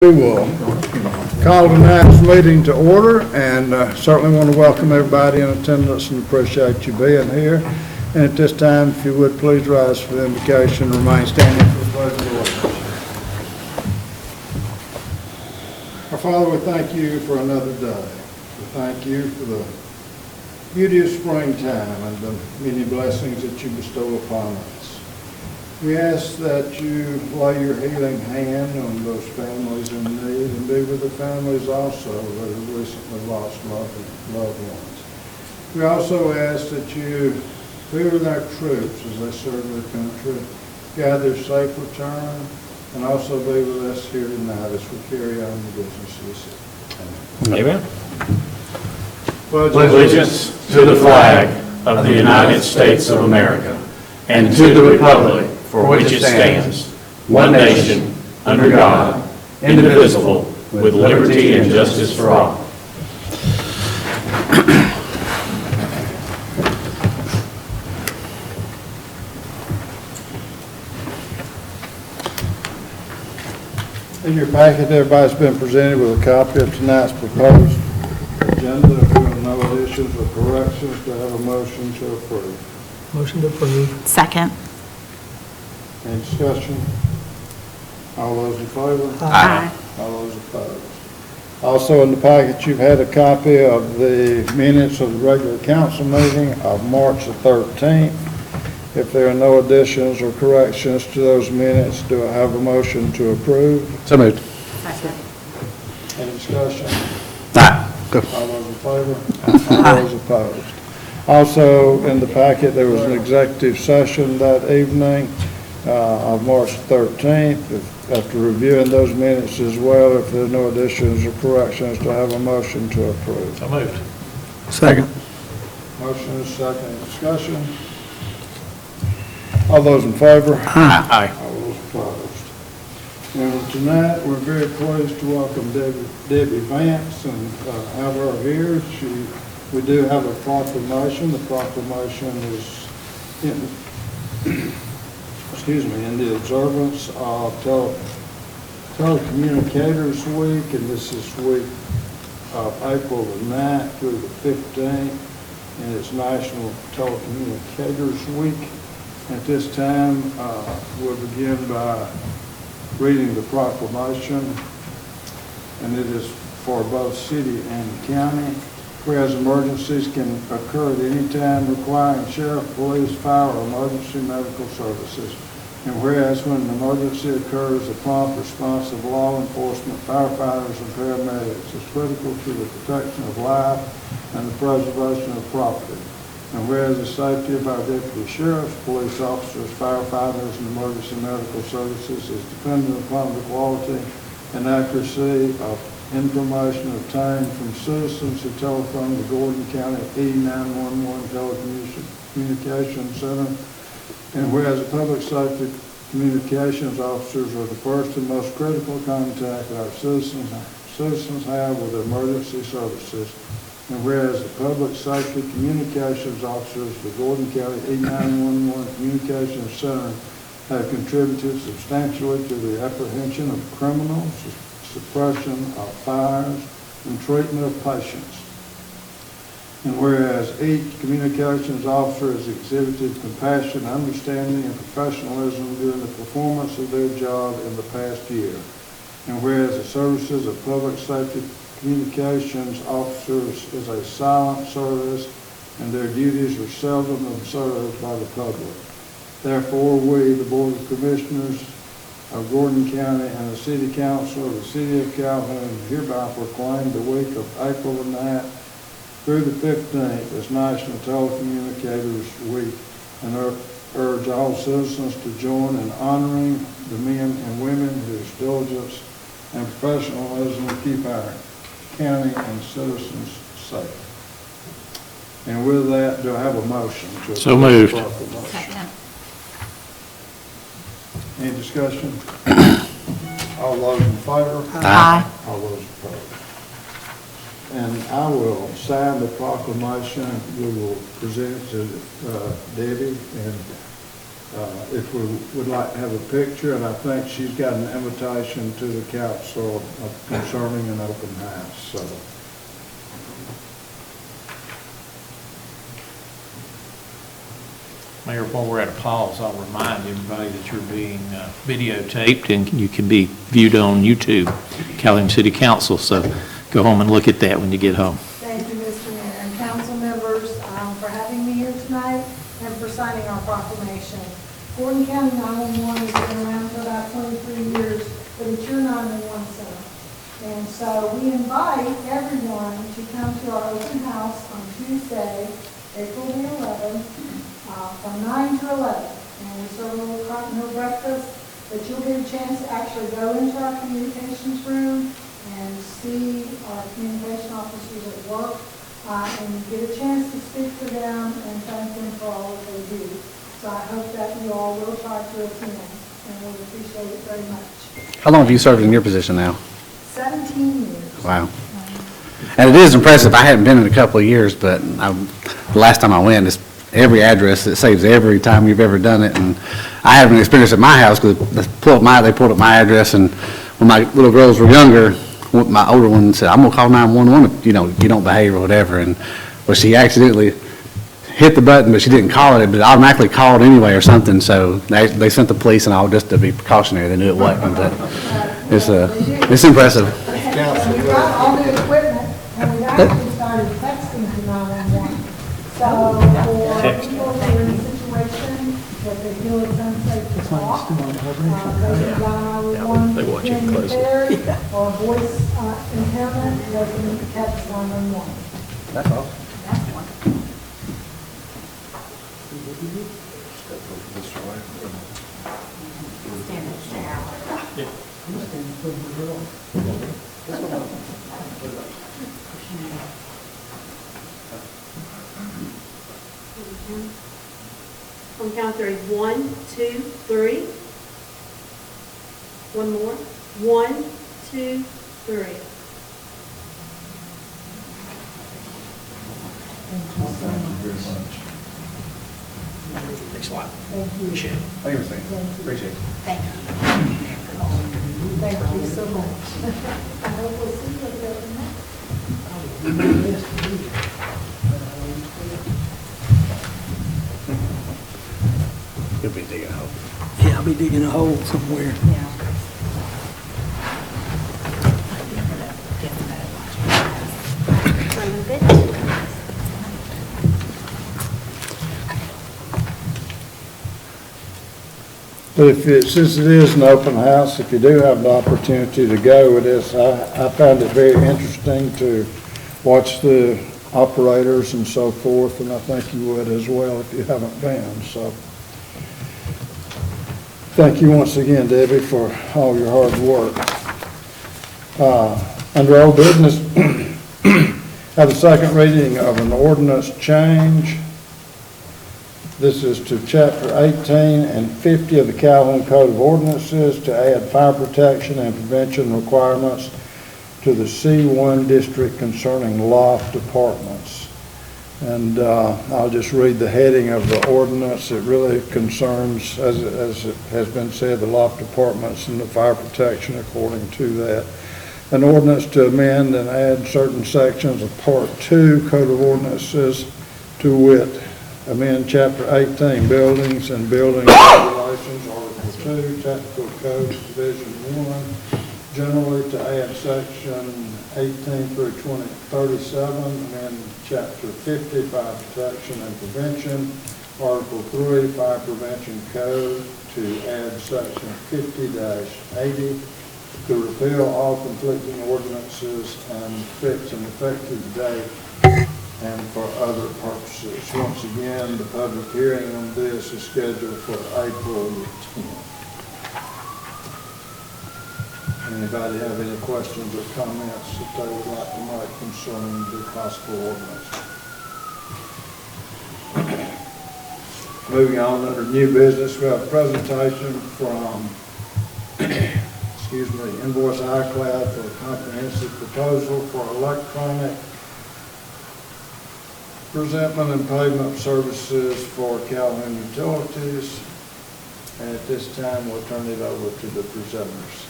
We will call tonight's meeting to order, and certainly want to welcome everybody in attendance and appreciate you being here. And at this time, if you would please rise for the invocation, remain standing for the pledge of allegiance. Our Father, we thank you for another day. We thank you for the beauty of springtime and the many blessings that you bestow upon us. We ask that you lay your healing hand on those families in need and be with the families also that have recently lost loved ones. We also ask that you be with our troops as they serve their country, guide their safe return, and also be with us here tonight as we carry on the business of the city. Amen. Allegiance to the flag of the United States of America and to the republic for which it stands, one nation, under God, indivisible, with liberty and justice for all. In your packet, everybody's been presented with a copy of tonight's proposed agenda. If there are no additions or corrections, do I have a motion to approve? Motion to approve. Second. Any discussion? All those in favor? Aye. All those opposed? Also in the packet, you've had a copy of the minutes of the regular council meeting of March the 13th. If there are no additions or corrections to those minutes, do I have a motion to approve? So moved. Second. Any discussion? Aye. All those in favor? All those opposed? Also in the packet, there was an executive session that evening of March 13th. After reviewing those minutes as well, if there are no additions or corrections, to have a motion to approve. So moved. Second. Motion is second. Discussion? All those in favor? Aye. All those opposed? And tonight, we're very pleased to welcome Debbie Vance and have her here. We do have a proclamation. The proclamation is in the observance of Telecommunicators Week, and this is week of April the 9th through the 15th, and it's National Telecommunicators Week. At this time, we'll begin by reading the proclamation, and it is for both city and county. Whereas emergencies can occur at any time requiring sheriff, police, fire, or emergency medical services. And whereas when an emergency occurs, the prompt response of law enforcement, firefighters, and paramedics is critical to the protection of life and the preservation of property. And whereas the safety of our deputy sheriffs, police officers, firefighters, and emergency medical services is dependent upon the quality and accuracy of information obtained from citizens who telephone the Gordon County E911 Telecommunications Center. And whereas the public safety communications officers are the first and most critical contact our citizens have with emergency services. And whereas the public safety communications officers of the Gordon County E911 Communications Center have contributed substantially to the apprehension of criminals, suppression of fires, and treatment of patients. And whereas each communications officer has exhibited compassion, understanding, and professionalism during the performance of their job in the past year. And whereas the services of public safety communications officers is a silent service, and their duties are seldom observed by the public. Therefore, we, the Board of Commissioners of Gordon County and the City Council of the City of Calhoun, hereby proclaim the week of April the 9th through the 15th as National Telecommunicators Week, and urge all citizens to join in honoring the men and women whose diligence and professionalism keep our county and citizens safe. And with that, do I have a motion to So moved. Second. Any discussion? All those in favor? Aye. All those opposed? And I will sign the proclamation. We will present it to Debbie, and if we would like to have a picture, and I think she's got an invitation to the council concerning an open house, so. Mayor, while we're at a pause, I'll remind everybody that you're being videotaped and you can be viewed on YouTube, Calhoun City Council, so go home and look at that when you get home. Thank you, Mr. Mayor and council members, for having me here tonight and for signing our proclamation. Gordon County 911 has been around for about 23 years, but it's your 911 center. And so we invite everyone to come to our open house on Tuesday, April the 11th, from 9 to 11. And we serve a little continental breakfast, but you'll get a chance to actually go into our communications room and see our communication officers at work, and get a chance to speak to them and thank them for all that they do. So I hope that you all will try to attend, and we appreciate it very much. How long have you served in your position now? 17 years. Wow. And it is impressive. I hadn't been in a couple of years, but the last time I went, it's every address, it saves every time you've ever done it. And I have an experience at my house because they pulled up my address, and when my little girls were younger, my older one said, "I'm going to call 911 if you don't behave or whatever." And well, she accidentally hit the button, but she didn't call it, but it automatically called anyway or something. So they sent the police and all just to be precautionary. They knew it wasn't, but it's impressive. And we got all the equipment, and we actually started texting to 911. So for people who are in a situation that they feel it's unsafe to talk, they can dial 911 or voice impairment, they can text 911. That's awesome. On count three. 1, 2, 3. One more. 1, 2, 3. Thanks a lot. Thank you. Appreciate it. Thank you, appreciate it. Thank you so much. I hope we'll see you again. You'll be digging a hole. Yeah, I'll be digging a hole somewhere. But since it is an open house, if you do have the opportunity to go, I found it very interesting to watch the operators and so forth, and I think you would as well if you haven't been. So thank you once again, Debbie, for all your hard work. Under old business, have the second reading of an ordinance change. This is to Chapter 18 and 50 of the Calhoun Code of Ordinances to add fire protection and prevention requirements to the C1 district concerning loft apartments. And I'll just read the heading of the ordinance. It really concerns, as it has been said, the loft apartments and the fire protection according to that. An ordinance to amend and add certain sections of Part 2 Code of Ordinances, to wit, amend Chapter 18, Buildings and Building Regulations, Article 2, Technical Codes, Division 1, generally to add Section 18 through 37, amend Chapter 50, Fire Protection and Prevention, Article 3, Fire Prevention Code, to add Section 50-80, to repeal all conflicting ordinances and fix an effective date and for other purposes. Once again, the public hearing on this is scheduled for April the 10th. Anybody have any questions or comments that they would like to make concerning the possible ordinance? Moving on, under new business, we have a presentation from Invoice iCloud for a comprehensive proposal for electronic presentment and payment services for Calhoun Utilities. And at this time, we'll turn it over to the presenters.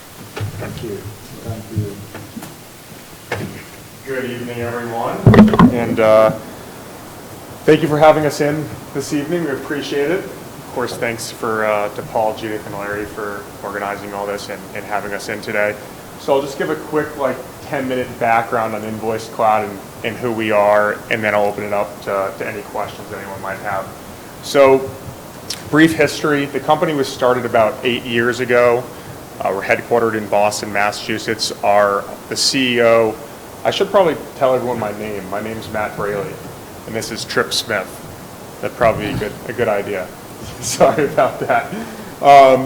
Thank you. Thank you. Good evening, everyone. And thank you for having us in this evening. We appreciate it. Of course, thanks to Paul, Judith, and Larry for organizing all this and having us in today. So I'll just give a quick 10-minute background on Invoice Cloud and who we are, and then I'll open it up to any questions anyone might have. So brief history. The company was started about 8 years ago. We're headquartered in Boston, Massachusetts. The CEO, I should probably tell everyone my name. My name is Matt Braley, and this is Trip Smith. That'd probably be a good idea. Sorry about that.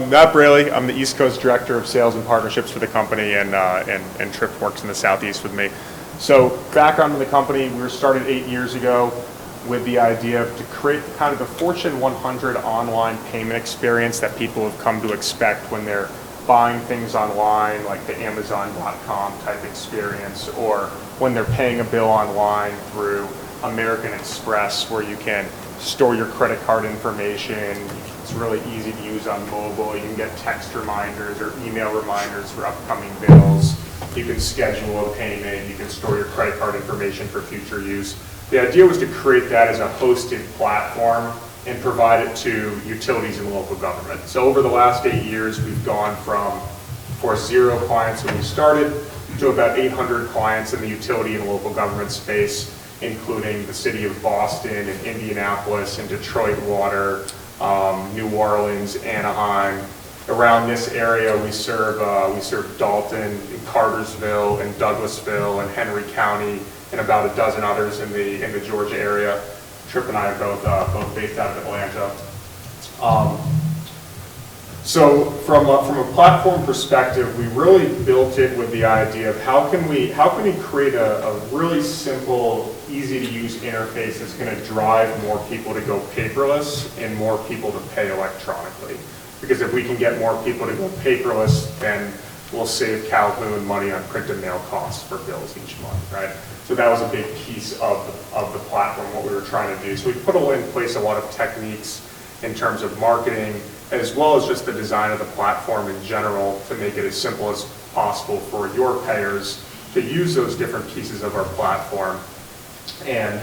Matt Braley, I'm the East Coast Director of Sales and Partnerships for the company, and Trip works in the Southeast with me. So background on the company, we were started 8 years ago with the idea to create kind of the Fortune 100 online payment experience that people have come to expect when they're buying things online, like the Amazon.com type experience, or when they're paying a bill online through American Express, where you can store your credit card information. It's really easy to use on mobile. You can get text reminders or email reminders for upcoming bills. You can schedule a payment. You can store your credit card information for future use. The idea was to create that as a hosted platform and provide it to utilities and local government. So over the last 8 years, we've gone from, of course, 0 clients when we started to about 800 clients in the utility and local government space, including the city of Boston and Indianapolis and Detroit Water, New Orleans, Anaheim. Around this area, we serve Dalton and Cartersville and Douglasville and Henry County and about a dozen others in the Georgia area. Trip and I are both based out of Atlanta. So from a platform perspective, we really built it with the idea of how can we create a really simple, easy to use interface that's going to drive more people to go paperless and more people to pay electronically. Because if we can get more people to go paperless, then we'll save Calhoun money on print and mail costs for bills each month, right? So that was a big piece of the platform, what we were trying to do. So we put in place a lot of techniques in terms of marketing, as well as just the design of the platform in general to make it as simple as possible for your payers to use those different pieces of our platform and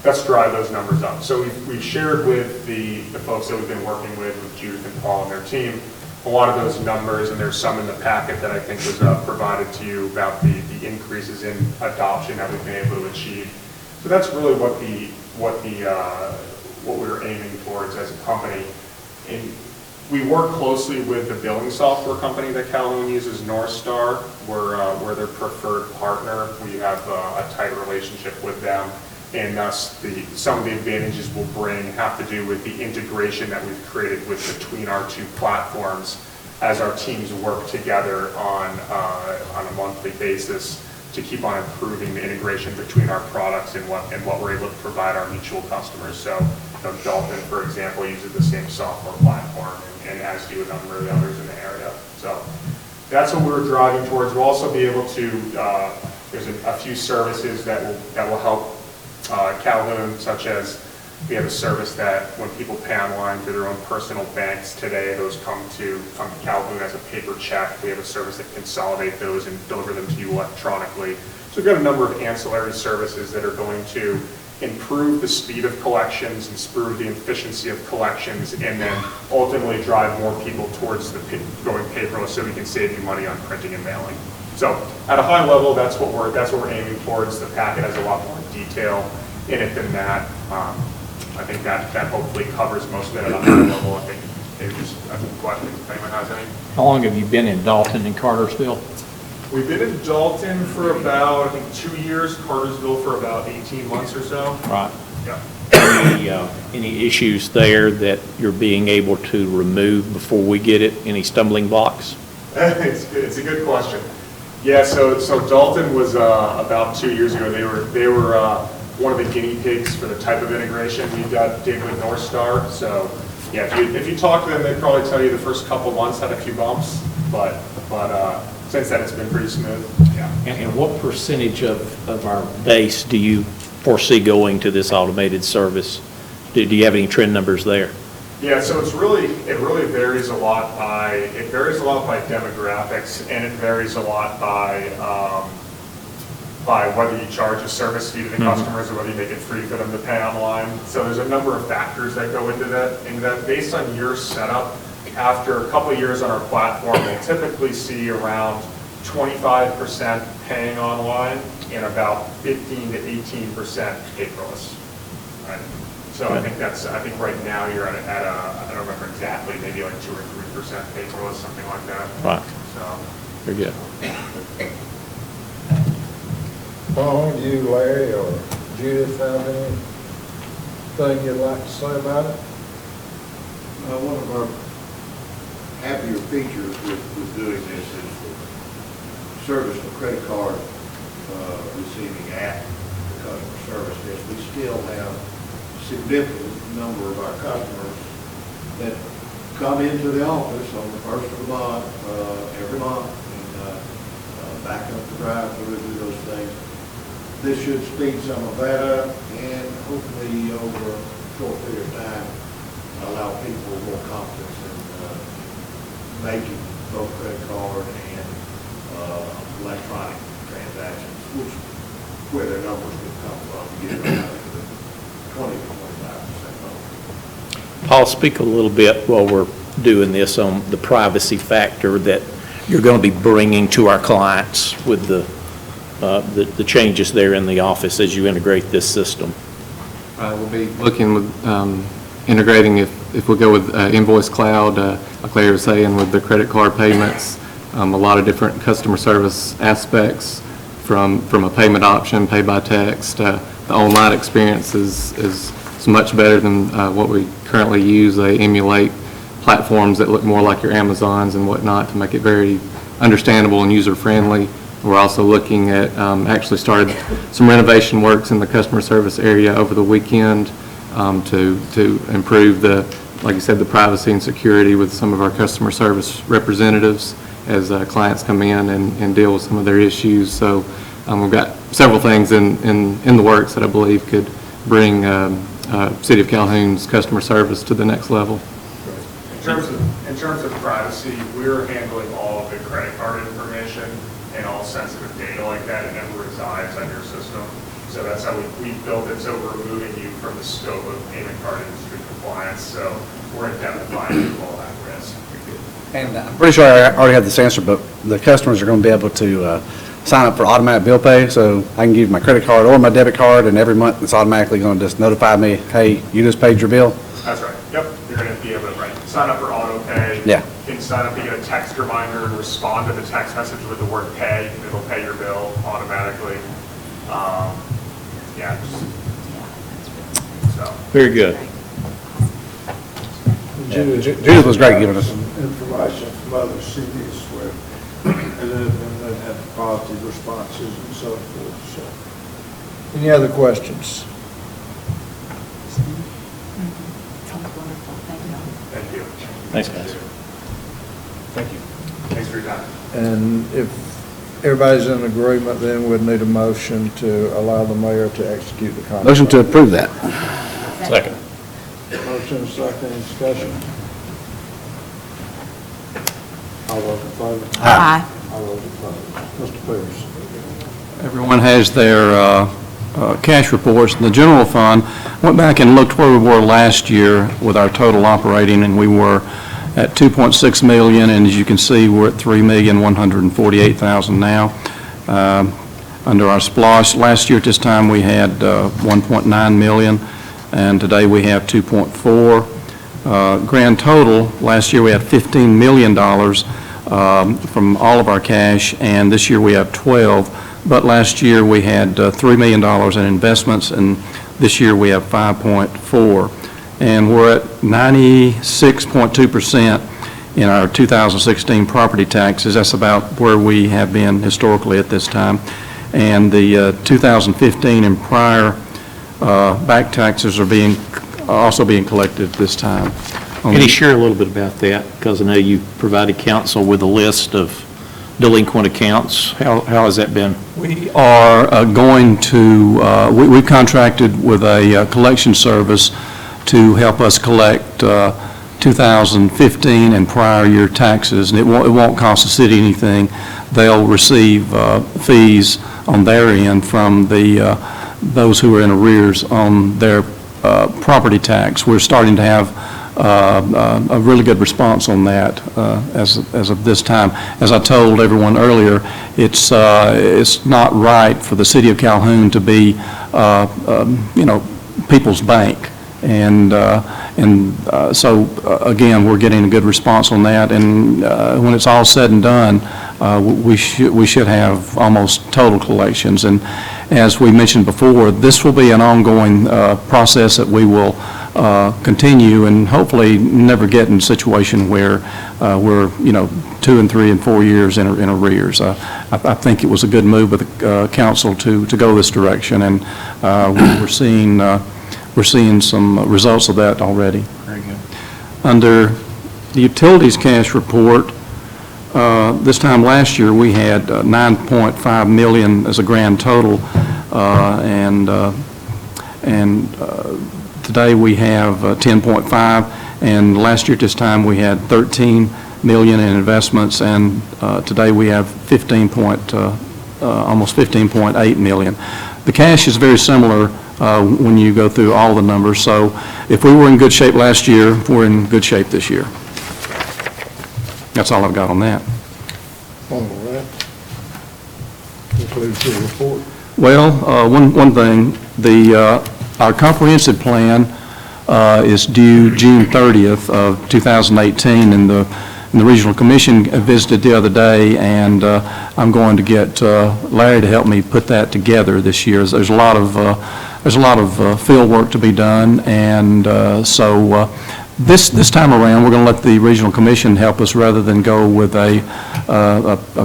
let's drive those numbers up. So we've shared with the folks that we've been working with Judith and Paul and their team, a lot of those numbers, and there's some in the packet that I think was provided to you about the increases in adoption that we've been able to achieve. So that's really what we're aiming towards as a company. And we work closely with the billing software company that Calhoun uses, Northstar. We're their preferred partner. We have a tight relationship with them, and thus some of the advantages we'll bring have to do with the integration that we've created between our two platforms as our teams work together on a monthly basis to keep on improving the integration between our products and what we're able to provide our mutual customers. So Dalton, for example, uses the same software platform, and as do a number of the others in the area. So that's what we're driving towards. We'll also be able to, there's a few services that will help Calhoun, such as we have a service that when people pay online through their own personal banks today, those come to Calhoun as a paper check. We have a service that consolidate those and deliver them to you electronically. So we've got a number of ancillary services that are going to improve the speed of collections, improve the efficiency of collections, and then ultimately drive more people towards going paperless so we can save you money on printing and mailing. So at a high level, that's what we're aiming towards. The packet has a lot more detail in it than that. I think that hopefully covers most of it at a high level. I think maybe just a few questions if anyone has any. How long have you been in Dalton and Cartersville? We've been in Dalton for about, I think, 2 years, Cartersville for about 18 months or so. Right. Yeah. Any issues there that you're being able to remove before we get it? Any stumbling blocks? It's a good question. Yeah, so Dalton was about 2 years ago. They were one of the guinea pigs for the type of integration we did with Northstar. So yeah, if you talk to them, they'd probably tell you the first couple months had a few bumps, but since then it's been pretty smooth. Yeah. And what percentage of our base do you foresee going to this automated service? Do you have any trend numbers there? Yeah, so it really varies a lot by demographics, and it varies a lot by whether you charge a service fee to the customers or whether you make it free for them to pay online. So there's a number of factors that go into that. Based on your setup, after a couple of years on our platform, we'll typically see around 25% paying online and about 15 to 18% paperless. Right? So I think right now you're at I don't remember exactly, maybe like 2 or 3% paperless, something like that. Right. So. Very good. Paul, you, Larry, or Judith have anything you'd like to say about it? One of our happier features with doing this is the service of credit card receiving at the customer service desk. We still have a significant number of our customers that come into the office on the first of the month, every month, and back up the drive-through, do those things. This should speed some of that up, and hopefully over a short period of time, allow people more confidence in making both credit card and electronic transactions, where their numbers would come from, to get around to the 20 to 25% number. Paul, speak a little bit while we're doing this on the privacy factor that you're going to be bringing to our clients with the changes there in the office as you integrate this system. We'll be looking with integrating, if we go with Invoice Cloud, like Larry was saying, with the credit card payments, a lot of different customer service aspects from a payment option, pay by text. The online experience is much better than what we currently use. They emulate platforms that look more like your Amazons and whatnot to make it very understandable and user-friendly. We're also looking at, actually started some renovation works in the customer service area over the weekend to improve like you said, the privacy and security with some of our customer service representatives as clients come in and deal with some of their issues. So we've got several things in the works that I believe could bring City of Calhoun's customer service to the next level. In terms of privacy, we're handling all of the credit card information and all sensitive data like that. It never resides on your system. So that's how we built it. So we're removing you from the scope of payment card industry compliance. So we're indemnifying all that risk. And I'm pretty sure I already have this answer, but the customers are going to be able to sign up for automatic bill pay. So I can give my credit card or my debit card, and every month it's automatically going to just notify me, hey, you just paid your bill. That's right. Yep. You're going to be able to sign up for auto pay. Yeah. You can sign up to get a text reminder and respond to the text message with the word pay. It'll pay your bill automatically. Yeah. So. Very good. Judith was great giving us some information from other cities where they've had positive responses and so forth. So, any other questions? Thank you. Thanks, guys. Thank you. Thanks for your time. And if everybody's in agreement, then we'd need a motion to allow the mayor to execute the contract. Motion to approve that. Second. Motion, second, any discussion? All those in favor? Aye. All those opposed? Mr. Pierce. Everyone has their cash reports. The general fund, went back and looked where we were last year with our total operating, and we were at 2.6 million, and as you can see, we're at 3,148,000 now. Under our splosh, last year at this time we had 1.9 million, and today we have 2.4. Grand total, last year we had $15 million from all of our cash, and this year we have 12. But last year we had $3 million in investments, and this year we have 5.4. And we're at 96.2% in our 2016 property taxes. That's about where we have been historically at this time. And the 2015 and prior back taxes are also being collected at this time. Can you share a little bit about that? Because I know you provided council with a list of delinquent accounts. How has that been? We are going to, we've contracted with a collection service to help us collect 2015 and prior year taxes, and it won't cost the city anything. They'll receive fees on their end from those who are in arrears on their property tax. We're starting to have a really good response on that as of this time. As I told everyone earlier, it's not right for the city of Calhoun to be, people's bank. And so, again, we're getting a good response on that, and when it's all said and done, we should have almost total collections. And as we mentioned before, this will be an ongoing process that we will continue and hopefully never get in a situation where we're, 2 and 3 and 4 years in arrears. I think it was a good move with the council to go this direction, and we're seeing some results of that already. Very good. Under the utilities cash report, this time last year, we had $9.5 million as a grand total, and today we have $10.5, and last year at this time, we had $13 million in investments, and today we have almost $15.8 million. The cash is very similar when you go through all the numbers. So if we were in good shape last year, we're in good shape this year. That's all I've got on that. All right. Concludes your report. Well, one thing, our comprehensive plan is due June 30th of 2018, and the Regional Commission visited the other day, and I'm going to get Larry to help me put that together this year. There's a lot of field work to be done, and so this time around, we're going to let the Regional Commission help us rather than go with a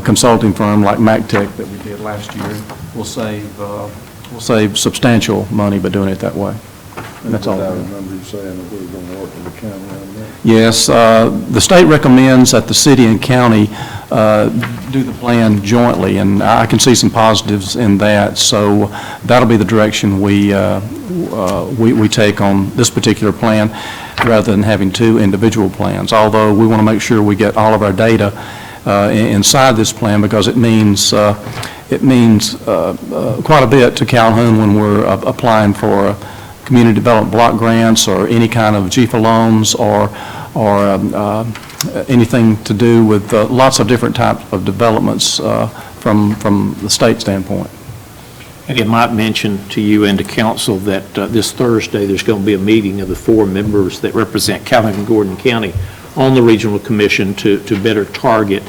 consulting firm like MacTech that we did last year. We'll save substantial money by doing it that way. That's all. I remember you saying that we were going to work with the county on that. Yes, the state recommends that the city and county do the plan jointly, and I can see some positives in that. So that'll be the direction we take on this particular plan, rather than having two individual plans. Although we want to make sure we get all of our data inside this plan, because it means quite a bit to Calhoun when we're applying for community development block grants or any kind of GFA loans or anything to do with lots of different types of developments from the state standpoint. And it might mention to you and to council that this Thursday, there's going to be a meeting of the 4 members that represent Calhoun and Gordon County on the Regional Commission to better target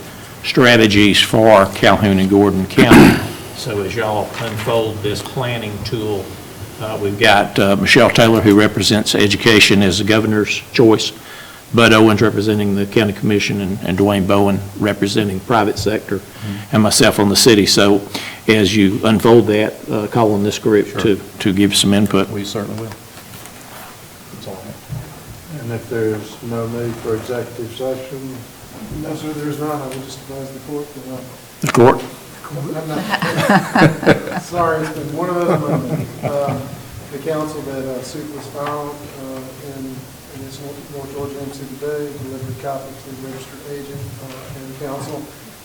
strategies for Calhoun and Gordon County. So as y'all unfold this planning tool, we've got Michelle Taylor, who represents education as the governor's choice, Bud Owens representing the county commission, and Dwayne Bowen representing private sector, and myself on the city. So as you unfold that, call on this group to give some input. We certainly will. That's all I have. And if there's no need for executive session? No, sir, there's not. I will just advise the court that The court? sorry, it's been one of those moments. The council that suit was filed in this North Georgia MC today, delivered copies to the registered agent and council,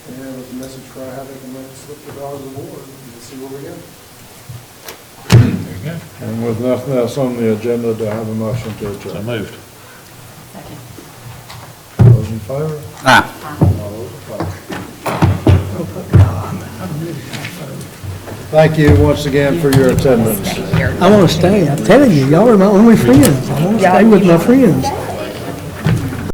and with a message for how they can make slip the dollars of war and see where we go. Very good. And with nothing else on the agenda, do I have a motion to adjourn? So moved. Those in favor? Aye. All those opposed? Thank you once again for your attendance. I want to stay. I'm telling you, y'all are my only friends. I want to stay with my friends.